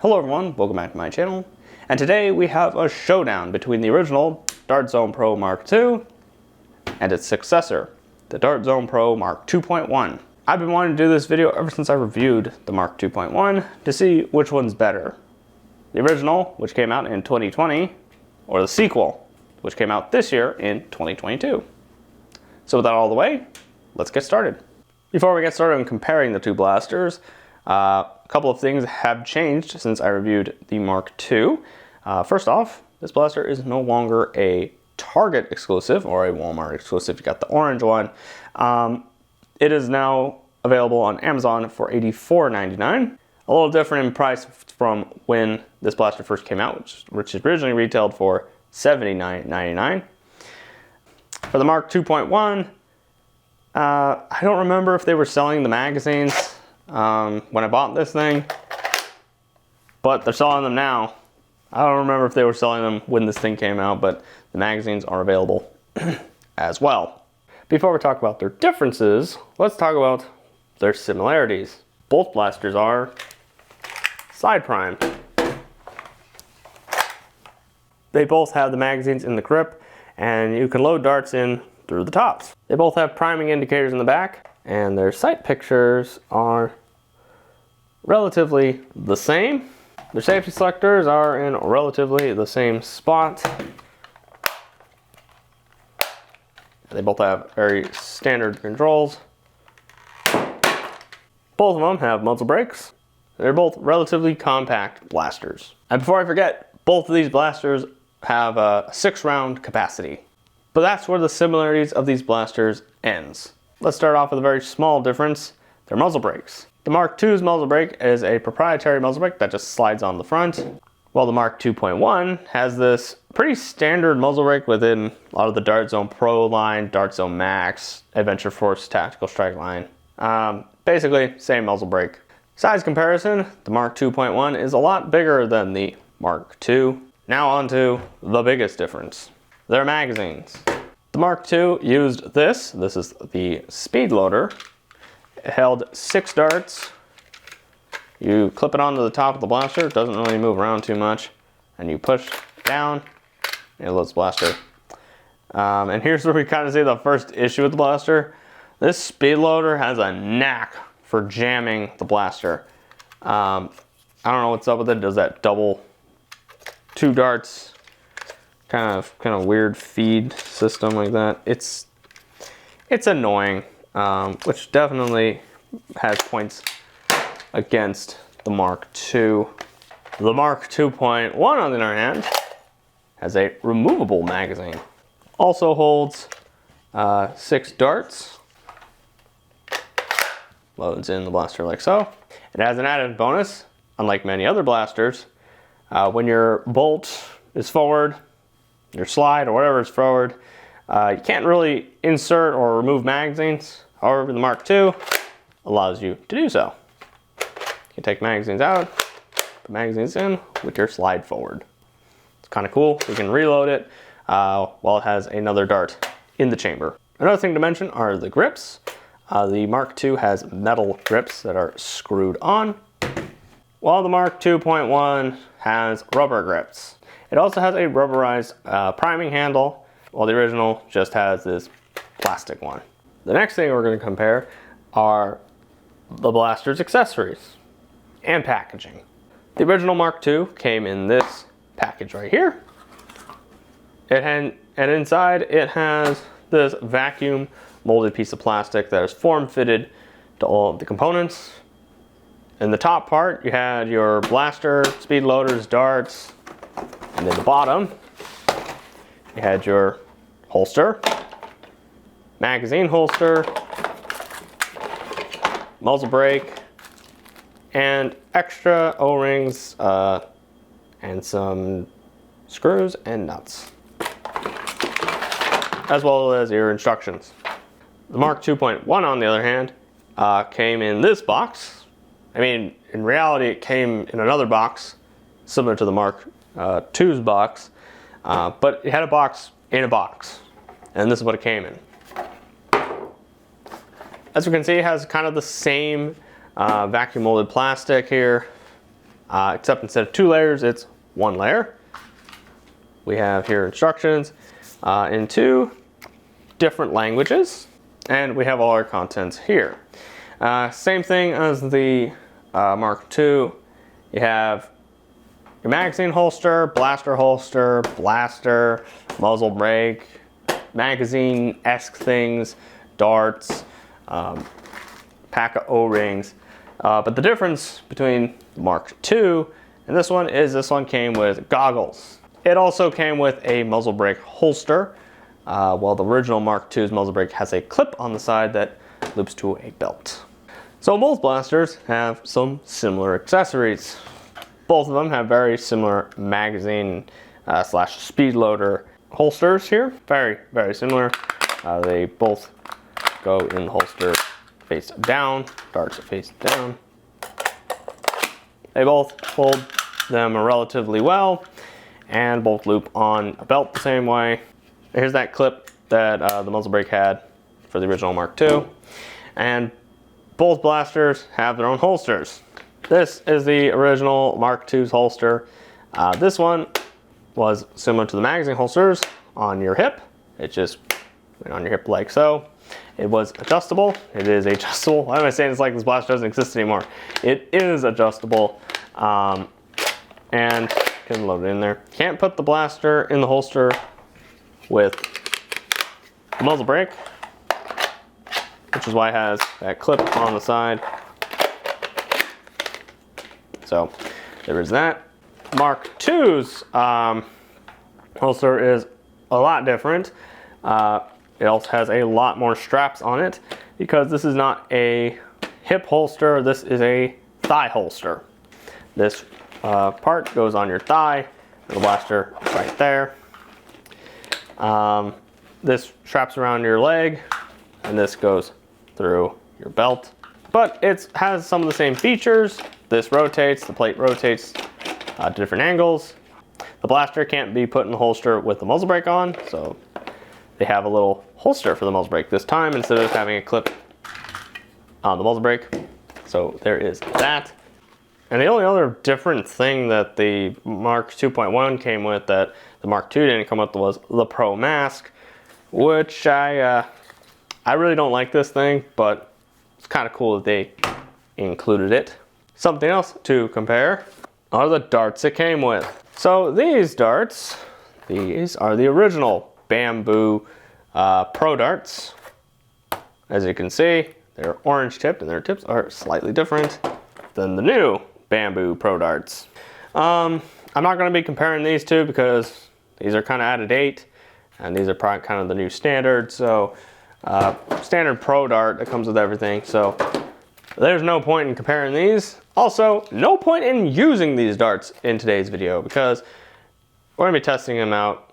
Hello everyone, welcome back to my channel, and today we have a showdown between the original Dart Zone Pro Mark II and its successor, the Dart Zone Pro Mark 2.1. I've been wanting to do this video ever since I reviewed the Mark 2.1 to see which one's better. The original, which came out in 2020, or the sequel, which came out this year in 2022. So with that all the way, let's get started. Before we get started on comparing the two blasters, a couple of things have changed since I reviewed the Mark II. First off, this blaster is no longer a Target exclusive or a Walmart exclusive. You got the orange one. It is now available on Amazon for $84.99. A little different in price from when this blaster first came out, which originally retailed for $79.99. For the Mark 2.1, I don't remember if they were selling the magazines when I bought this thing, but they're selling them now. I don't remember if they were selling them when this thing came out, but the magazines are available as well. Before we talk about their differences, let's talk about their similarities. Both blasters are side primed. They both have the magazines in the grip, and you can load darts in through the tops. They both have priming indicators in the back, and their sight pictures are relatively the same. Their safety selectors are in relatively the same spot. They both have very standard controls. Both of them have muzzle brakes. They're both relatively compact blasters. And before I forget, both of these blasters have a 6-round capacity. But that's where the similarities of these blasters ends. Let's start off with a very small difference, their muzzle brakes. The Mark II's muzzle brake is a proprietary muzzle brake that just slides on the front, while the Mark 2.1 has this pretty standard muzzle brake within a lot of the Dart Zone Pro line, Dart Zone Max, Adventure Force Tactical Strike line. Basically, same muzzle brake. Size comparison, the Mark 2.1 is a lot bigger than the Mark II. Now on to the biggest difference, their magazines. The Mark II used this is the speed loader. It held 6 darts. You clip it onto the top of the blaster, it doesn't really move around too much, and you push down, and it loads the blaster. And here's where we kind of see the first issue with the blaster. This speed loader has a knack for jamming the blaster. I don't know what's up with it. It does that double 2 darts kind of weird feed system like that. It's annoying, which definitely has points against the Mark II. The Mark 2.1, on the other hand, has a removable magazine. Also holds 6 darts. Loads in the blaster like so. It has an added bonus, unlike many other blasters. When your bolt is forward, your slide or whatever is forward, you can't really insert or remove magazines. However, the Mark II allows you to do so. You can take magazines out, put magazines in with your slide forward. It's kind of cool. You can reload it while it has another dart in the chamber. Another thing to mention are the grips. The Mark II has metal grips that are screwed on, while the Mark 2.1 has rubber grips. It also has a rubberized priming handle, while the original just has this plastic one. The next thing we're going to compare are the blaster's accessories and packaging. The original Mark II came in this package right here. And inside it has this vacuum molded piece of plastic that is form fitted to all of the components. In the top part, you had your blaster, speed loaders, darts, and in the bottom, you had your holster, magazine holster, muzzle brake, and extra O-rings and some screws and nuts, as well as your instructions. The Mark 2.1, on the other hand, came in this box. I mean, in reality, it came in another box, similar to the Mark II's box, but it had a box in a box, and this is what it came in. As you can see, it has kind of the same vacuum molded plastic here. except instead of 2 layers, it's 1 layer. We have here instructions in 2 different languages, and we have all our contents here. Same thing as the Mark II. You have your magazine holster, blaster, muzzle brake, magazine-esque things, darts, pack of O-rings. But the difference between the Mark II and this one is this one came with goggles. It also came with a muzzle brake holster, while the original Mark II's muzzle brake has a clip on the side that loops to a belt. So both blasters have some similar accessories. Both of them have very similar magazine slash speed loader holsters here. Very, very similar. They both go in the holster face down, darts face down. They both hold them relatively well and both loop on a belt the same way. Here's that clip that the muzzle brake had for the original Mark II. And both blasters have their own holsters. This is the original Mark II's holster. This one was similar to the magazine holsters on your hip. It just went on your hip like so. It was adjustable. It is adjustable. Why am I saying it's like this blaster doesn't exist anymore? It is adjustable, and can load it in there. Can't put the blaster in the holster with the muzzle brake, which is why it has that clip on the side. So there is that. Mark II's holster is a lot different. It also has a lot more straps on it because this is not a hip holster, this is a thigh holster. This part goes on your thigh, the blaster is right there. This straps around your leg, and this goes through your belt. But it has some of the same features. This rotates, the plate rotates to different angles. The blaster can't be put in the holster with the muzzle brake on, so they have a little holster for the muzzle brake this time instead of having a clip on the muzzle brake. So there is that. And the only other different thing that the Mark 2.1 came with that the Mark II didn't come with was the Pro Mask, which I really don't like this thing, but it's kind of cool that they included it. Something else to compare are the darts it came with. So these darts, these are the original bamboo Pro darts. As you can see, they're orange tipped and their tips are slightly different than the new bamboo Pro darts. I'm not going to be comparing these two because these are kind of out of date and these are probably kind of the new standard. So standard Pro dart that comes with everything. So there's no point in comparing these. Also, no point in using these darts in today's video because we're going to be testing them out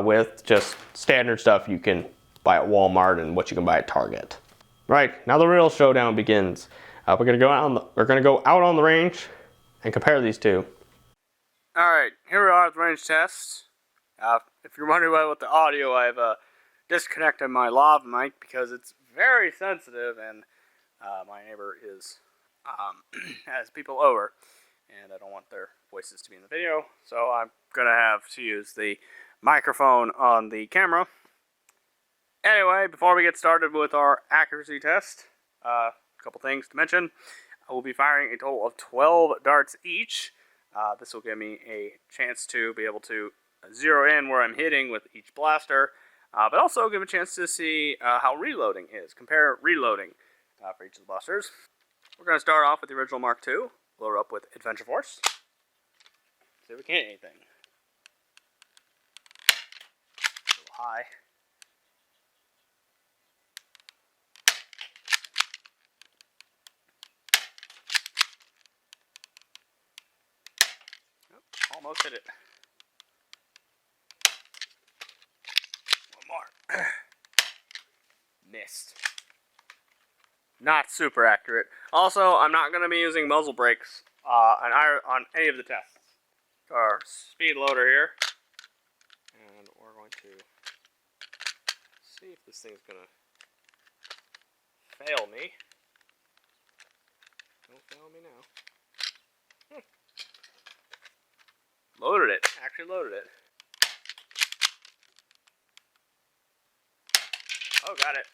with just standard stuff you can buy at Walmart and what you can buy at Target. Right, now the real showdown begins. We're gonna go out on the range and compare these two. All right, here we are at the range test. If you're wondering about the audio, I've disconnected my lav mic because it's very sensitive, and my neighbor has people over, and I don't want their voices to be in the video, so I'm gonna have to use the microphone on the camera. Anyway, before we get started with our accuracy test, a couple things to mention. I will be firing a total of 12 darts each. This will give me a chance to be able to zero in where I'm hitting with each blaster, but also give a chance to see how reloading is. Compare reloading for each of the blasters. We're going to start off with the original Mark II. Load up with Adventure Force. See if we can hit anything. A little high. Almost hit it. One more. Missed. Not super accurate. Also, I'm not going to be using muzzle brakes on any of the tests. Our speed loader here. And we're going to see if this thing's going to fail me. Don't fail me now. actually loaded it. Oh, got it.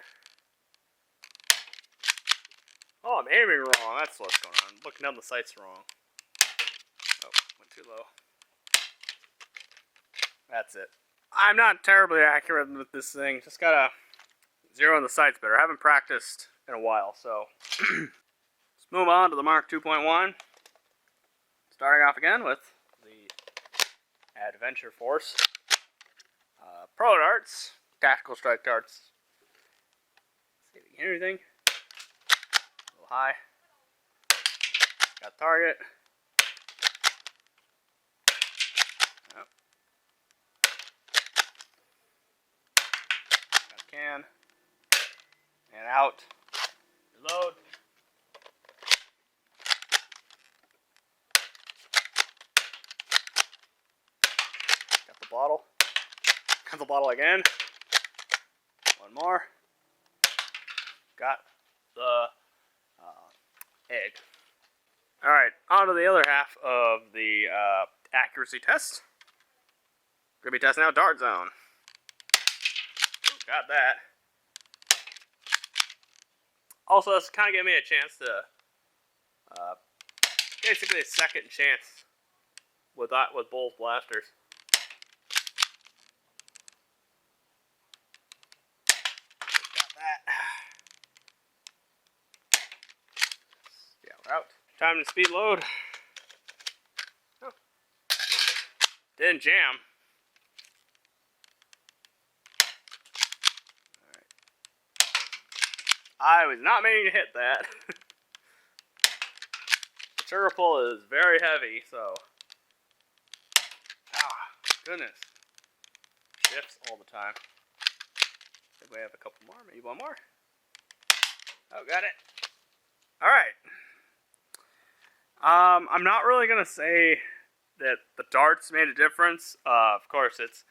Oh, I'm aiming wrong. That's what's going on. I'm looking down the sights wrong. Oh, went too low. That's it. I'm not terribly accurate with this thing. Just gotta zero in the sights better. I haven't practiced in a while, so let's move on to the Mark 2.1. Starting off again with the Adventure Force Pro darts, tactical strike darts. See if we can hear anything. A little high. Got target. Yep. Got can. And out. Reload. Got the bottle. Got the bottle again. One more. Got the egg. Alright, on to the other half of the accuracy test. We're going to be testing out Dart Zone. Ooh, got that. Also, this kind of gave me a chance to, basically a second chance with both blasters. Got that. Yeah, we're out. Time to speed load. Oh. Didn't jam. I was not meaning to hit that. The trigger pull is very heavy, so. Ah, goodness. Shifts all the time. I think we have a couple more, maybe one more. Oh, got it. Alright. I'm not really going to say that the darts made a difference. Of course, it's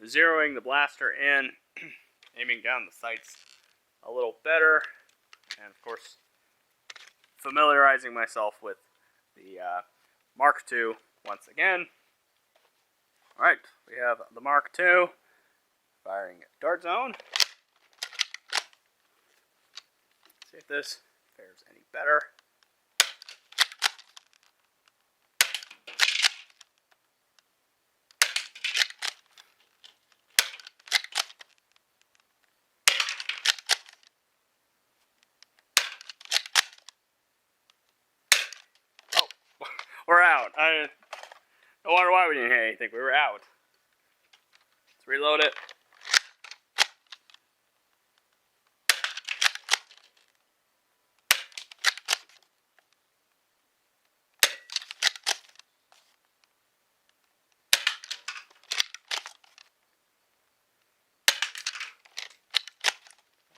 zeroing the blaster in, aiming down the sights a little better, and of course familiarizing myself with the Mark II once again. Alright, we have the Mark II firing Dart Zone. See if this fares any better. We're out. I don't wonder why we didn't hit anything. We were out. Let's reload it.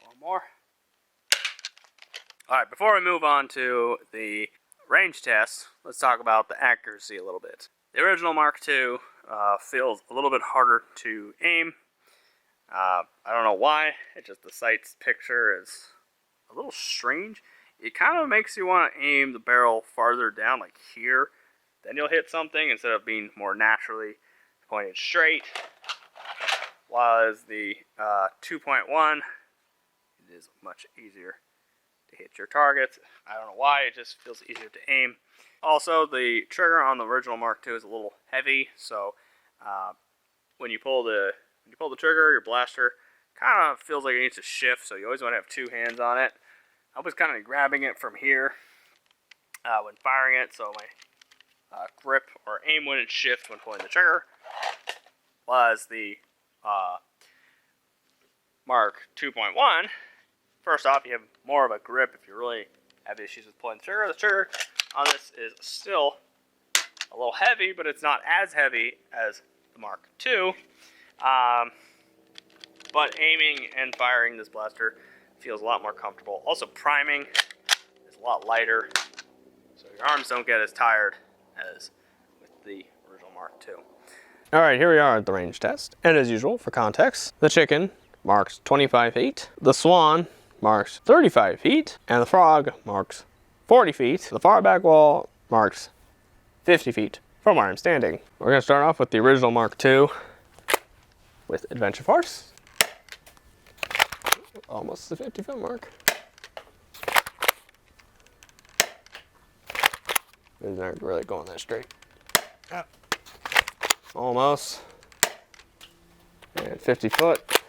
One more. Alright, before we move on to the range test, let's talk about the accuracy a little bit. The original Mark II feels a little bit harder to aim. I don't know why. It's just the sights picture is a little strange. It kind of makes you want to aim the barrel farther down, like here. Then you'll hit something instead of being more naturally pointed straight. While as the 2.1, it is much easier to hit your targets. I don't know why, it just feels easier to aim. Also, the trigger on the original Mark II is a little heavy, so when you pull the trigger, your blaster kind of feels like it needs to shift, so you always want to have two hands on it. I was kind of grabbing it from here when firing it, so my grip or aim wouldn't shift when pulling the trigger. Was the Mark 2.1. First off, you have more of a grip if you really have issues with pulling the trigger. The trigger on this is still a little heavy, but it's not as heavy as the Mark II. But aiming and firing this blaster feels a lot more comfortable. Also, priming is a lot lighter, so your arms don't get as tired as with the original Mark II. Alright, here we are at the range test. And as usual, for context, the chicken marks 25 feet, the swan marks 35 feet, and the frog marks 40 feet. The far back wall marks 50 feet from where I'm standing. We're gonna start off with the original Mark II with Adventure Force. Almost the 50-foot mark. These aren't really going that straight. Almost. And 50 foot.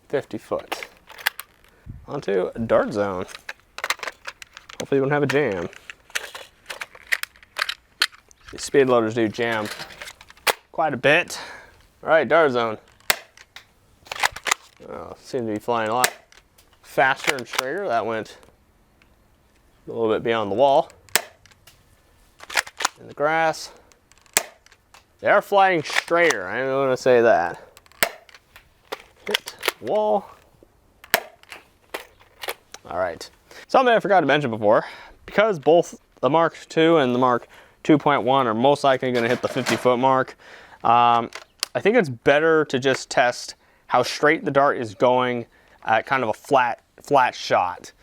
50 foot. Onto a dart zone. Hopefully you don't have a jam. These speed loaders do jam quite a bit. All right, dart zone. Seems to be flying a lot faster and straighter. That went a little bit beyond the wall. In the grass. They are flying straighter, I'm going to say that. Hit wall. All right. Something I forgot to mention before, because both the Mark II and the Mark 2.1 are most likely going to hit the 50-foot mark, I think it's better to just test how straight the dart is going at kind of a flat shot.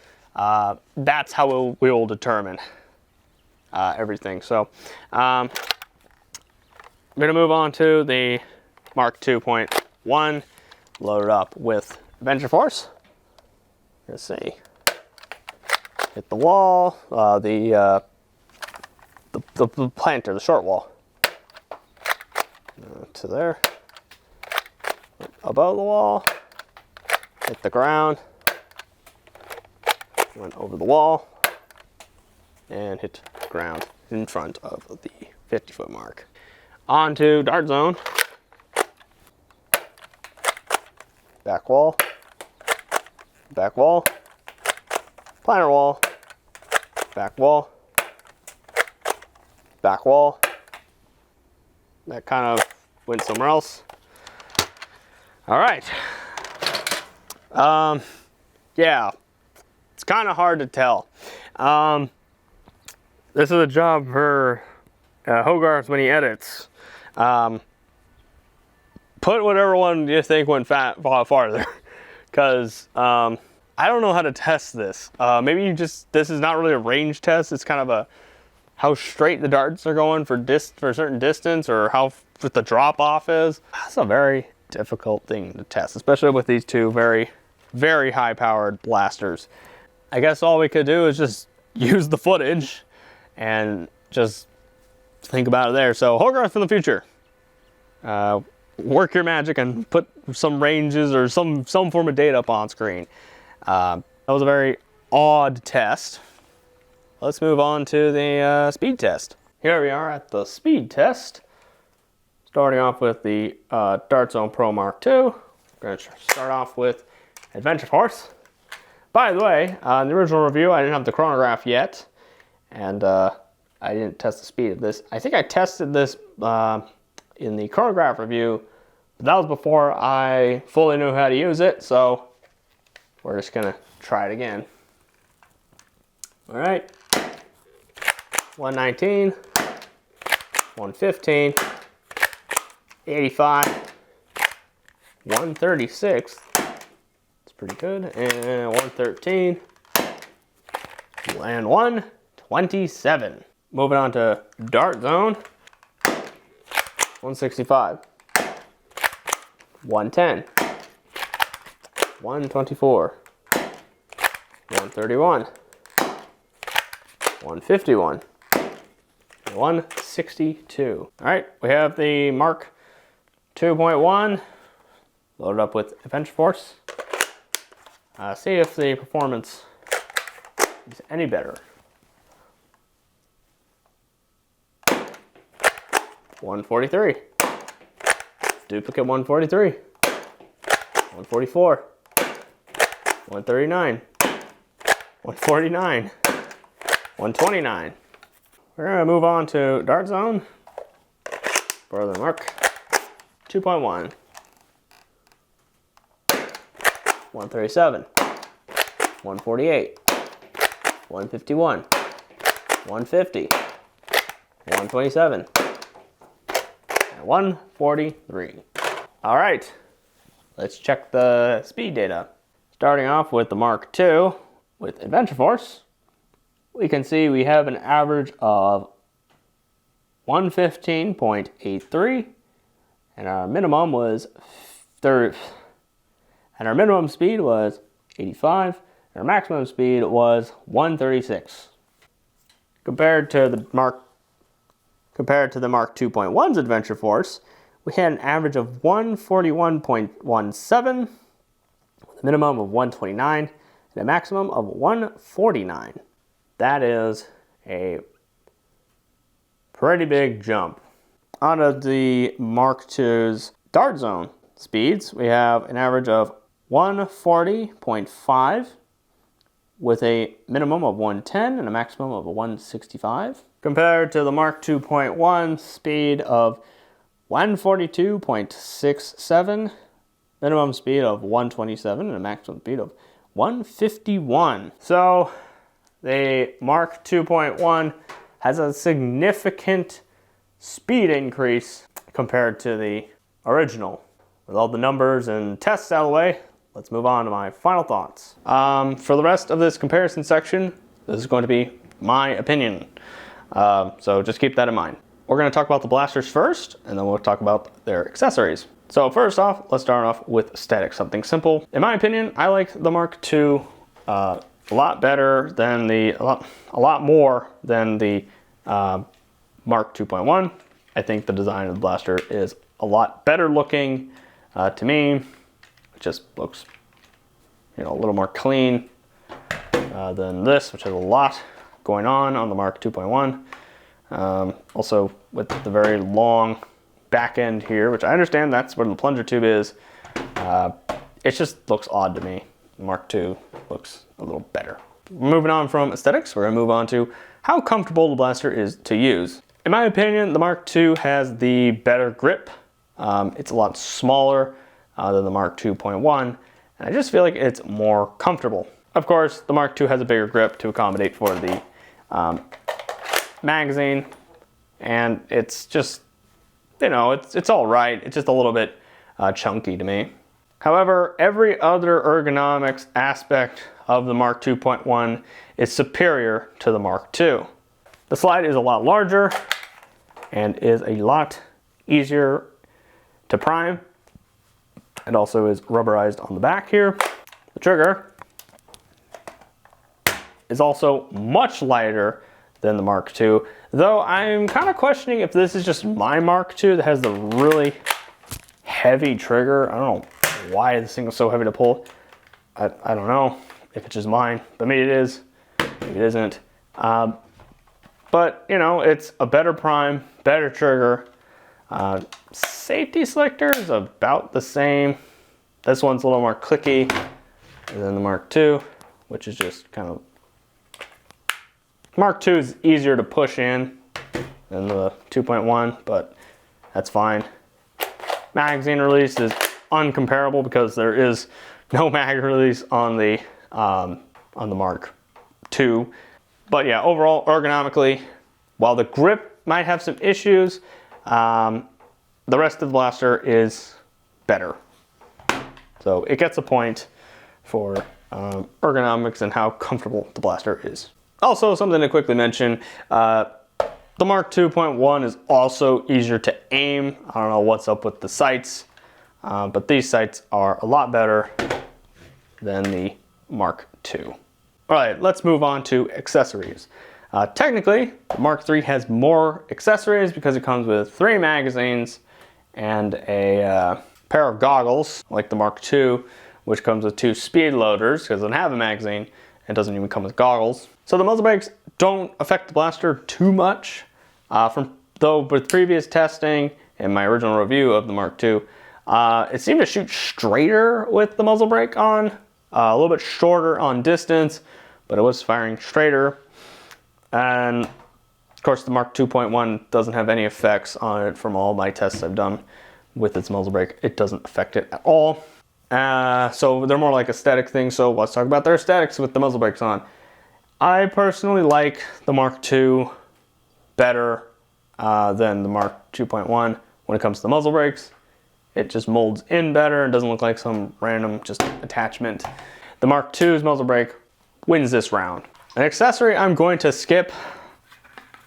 That's how we will determine everything. So I'm going to move on to the Mark 2.1, loaded up with Adventure Force. Let's see. Hit the wall, the planter, the short wall. To there. Above the wall. Hit the ground. Went over the wall. And hit the ground in front of the 50-foot mark. Onto dart zone. Back wall. Back wall. Planter wall. Back wall. Back wall. That kind of went somewhere else. All right. Yeah, it's kind of hard to tell. This is a job for Hogarth when he edits. Put whatever one you think went farther, because I don't know how to test this. Maybe this is not really a range test. It's kind of how straight the darts are going for a certain distance, or what the drop off is. That's a very difficult thing to test, especially with these two very, very high powered blasters. I guess all we could do is just use the footage and just think about it there. So Hogarth in the future, work your magic and put some ranges or some form of data up on screen. That was a very odd test. Let's move on to the speed test. Here we are at the speed test. Starting off with the Dart Zone Pro Mark II. We're going to start off with Adventure Force. By the way, in the original review, I didn't have the chronograph yet, and I didn't test the speed of this. I think I tested this in the chronograph review, but that was before I fully knew how to use it, so we're just going to try it again. All right. 119, 115, 85, 136, it's pretty good, and 113, and 127. Moving on to Dart Zone, 165, 110, 124, 131, 151, 162. All right, we have the Mark 2.1 loaded up with Adventure Force. See if the performance is any better. 143. Duplicate 143. 144. 139. 149. 129. We're going to move on to Dart Zone for the Mark 2.1. 137. 148. 151. 150. 127. And 143. All right, let's check the speed data. Starting off with the Mark II with Adventure Force, we can see we have an average of 115.83, and our minimum was and our minimum speed was 85, and our maximum speed was 136. Compared to the Mark 2.1's Adventure Force, we had an average of 141.17, with a minimum of 129 and a maximum of 149. That is a pretty big jump. Out of the Mark II's dart zone speeds, we have an average of 140.5 with a minimum of 110 and a maximum of 165. Compared to the Mark 2.1 speed of 142.67, minimum speed of 127 and a maximum speed of 151. So the Mark 2.1 has a significant speed increase compared to the original. With all the numbers and tests out of the way, let's move on to my final thoughts. For the rest of this comparison section, this is going to be my opinion. So just keep that in mind. We're going to talk about the blasters first, and then we'll talk about their accessories. So first off, let's start off with aesthetics, something simple. In my opinion, I like the Mark II a lot better than a lot more than the Mark 2.1. I think the design of the blaster is a lot better looking to me. It just looks, a little more clean than this, which has a lot going on the Mark 2.1. Also with the very long back end here, which I understand that's where the plunger tube is. It just looks odd to me. The Mark II looks a little better. Moving on from aesthetics, we're gonna move on to how comfortable the blaster is to use. In my opinion, the Mark II has the better grip. It's a lot smaller than the Mark 2.1, and I just feel like it's more comfortable. Of course, the Mark II has a bigger grip to accommodate for the magazine, and it's just, it's all right. It's just a little bit chunky to me. However, every other ergonomics aspect of the Mark 2.1 is superior to the Mark II. The slide is a lot larger and is a lot easier to prime. It also is rubberized on the back here. The trigger is also much lighter than the Mark II, though I'm kind of questioning if this is just my Mark II that has the really heavy trigger. I don't know why this thing is so heavy to pull. I don't know if it's just mine, but maybe it is, maybe it isn't. But it's a better prime, better trigger. Safety selector is about the same. This one's a little more clicky than the Mark II, which is just kind of, Mark II is easier to push in than the 2.1, but that's fine. Magazine release is uncomparable because there is no mag release on the Mark II. But yeah, overall, ergonomically, while the grip might have some issues, the rest of the blaster is better. So it gets a point for ergonomics and how comfortable the blaster is. Also, something to quickly mention, the Mark 2.1 is also easier to aim. I don't know what's up with the sights, but these sights are a lot better than the Mark II. All right, let's move on to accessories. Technically, the Mark III has more accessories because it comes with 3 magazines and a pair of goggles, like the Mark II, which comes with 2 speed loaders because it doesn't have a magazine. It doesn't even come with goggles. So the muzzle brakes don't affect the blaster too much. Though with previous testing and my original review of the Mark II, it seemed to shoot straighter with the muzzle brake on, a little bit shorter on distance, but it was firing straighter. And of course the Mark 2.1 doesn't have any effects on it from all my tests I've done with its muzzle brake. It doesn't affect it at all. So they're more like aesthetic things, so let's talk about their aesthetics with the muzzle brakes on. I personally like the Mark II better than the Mark 2.1 when it comes to the muzzle brakes. It just molds in better and doesn't look like some random just attachment. The Mark II's muzzle brake wins this round. An accessory I'm going to skip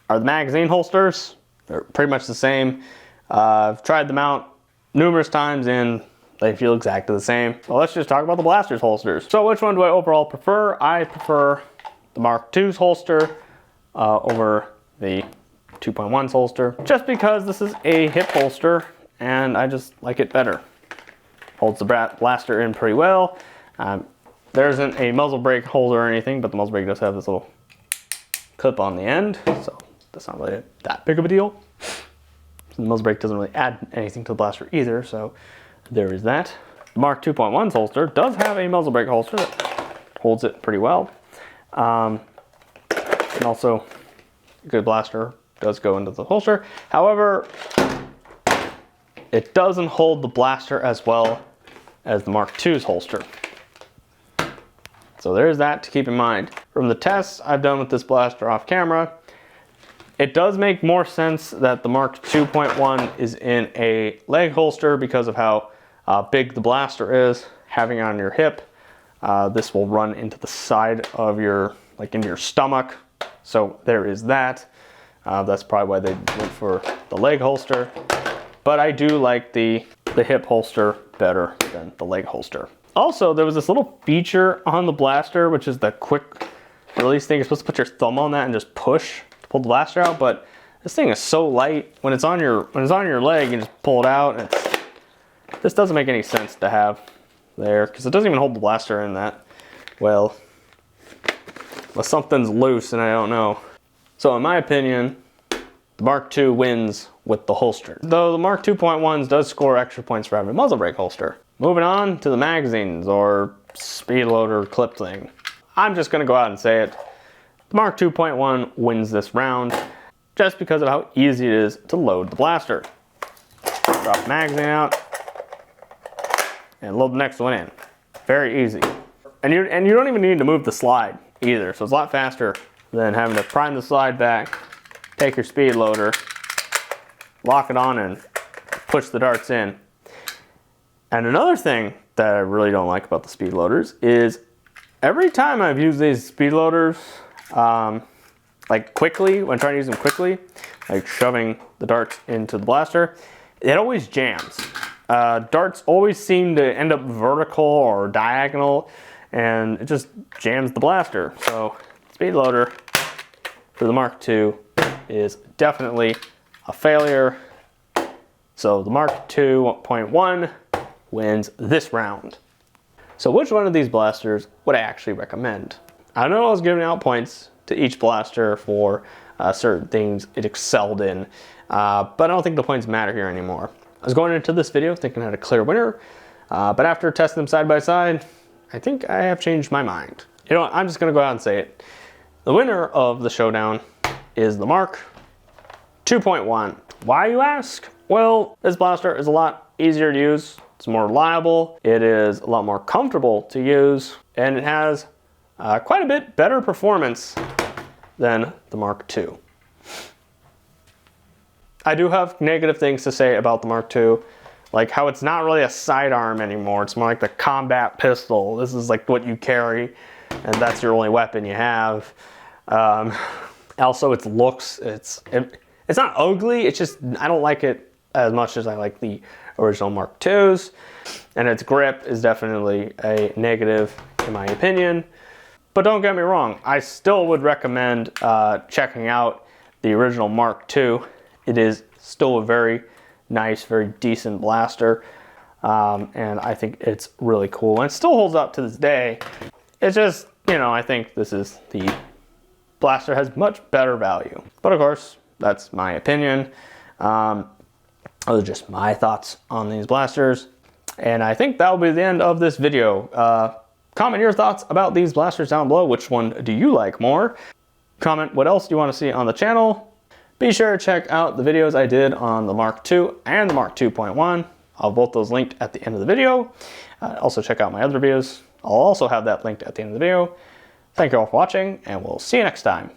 are the magazine holsters. They're pretty much the same. I've tried them out numerous times and they feel exactly the same. Well, let's just talk about the blasters holsters. So which one do I overall prefer? I prefer the Mark II's holster over the 2.1's holster, just because this is a hip holster and I just like it better. Holds the blaster in pretty well. There isn't a muzzle brake holder or anything, but the muzzle brake does have this little clip on the end, so that's not really that big of a deal. The muzzle brake doesn't really add anything to the blaster either, so there is that. The Mark 2.1's holster does have a muzzle brake holster that holds it pretty well. And also, a good blaster does go into the holster. However, it doesn't hold the blaster as well as the Mark II's holster. So there's that to keep in mind. From the tests I've done with this blaster off camera, it does make more sense that the Mark 2.1 is in a leg holster because of how big the blaster is. Having it on your hip, this will run into the side of your, like into your stomach. So there is that. That's probably why they went for the leg holster. But I do like the hip holster better than the leg holster. Also, there was this little feature on the blaster, which is the quick release thing. You're supposed to put your thumb on that and just push to pull the blaster out, but this thing is so light. When it's on your leg, you just pull it out. And this doesn't make any sense to have there, because it doesn't even hold the blaster in that well. Well, something's loose and I don't know. So in my opinion, the Mark II wins with the holster. Though the Mark 2.1s does score extra points for having a muzzle brake holster. Moving on to the magazines or speed loader clip thing. I'm just gonna go out and say it. The Mark 2.1 wins this round just because of how easy it is to load the blaster. Drop the magazine out and load the next one in. Very easy. And you don't even need to move the slide either, so it's a lot faster than having to prime the slide back, take your speed loader, lock it on and push the darts in. And another thing that I really don't like about the speed loaders is every time I've used these speed loaders, like quickly, when trying to use them quickly, like shoving the darts into the blaster, it always jams. Darts always seem to end up vertical or diagonal, and it just jams the blaster. So speed loader for the Mark II is definitely a failure. So the Mark 2.1 wins this round. So which one of these blasters would I actually recommend? I know I was giving out points to each blaster for certain things it excelled in, but I don't think the points matter here anymore. I was going into this video thinking I had a clear winner, but after testing them side by side, I think I have changed my mind. You know what, I'm just gonna go out and say it. The winner of the showdown is the Mark 2.1. Why, you ask? Well, this blaster is a lot easier to use. It's more reliable, it is a lot more comfortable to use, and it has quite a bit better performance than the Mark II. I do have negative things to say about the Mark II, like how it's not really a sidearm anymore. It's more like the combat pistol. This is like what you carry, and that's your only weapon you have. Also, its looks, it's not ugly, it's just, I don't like it as much as I like the original Mark IIs, and its grip is definitely a negative in my opinion. But don't get me wrong, I still would recommend checking out the original Mark II. It is still a very nice, very decent blaster, and I think it's really cool, and it still holds up to this day. It's just, you know, I think the blaster has much better value. But of course, that's my opinion. Those are just my thoughts on these blasters. And I think that will be the end of this video. Comment your thoughts about these blasters down below. Which one do you like more? Comment what else do you want to see on the channel. Be sure to check out the videos I did on the Mark II and the Mark 2.1. I'll have both those linked at the end of the video. Also check out my other videos. I'll also have that linked at the end of the video. Thank you all for watching, and we'll see you next time.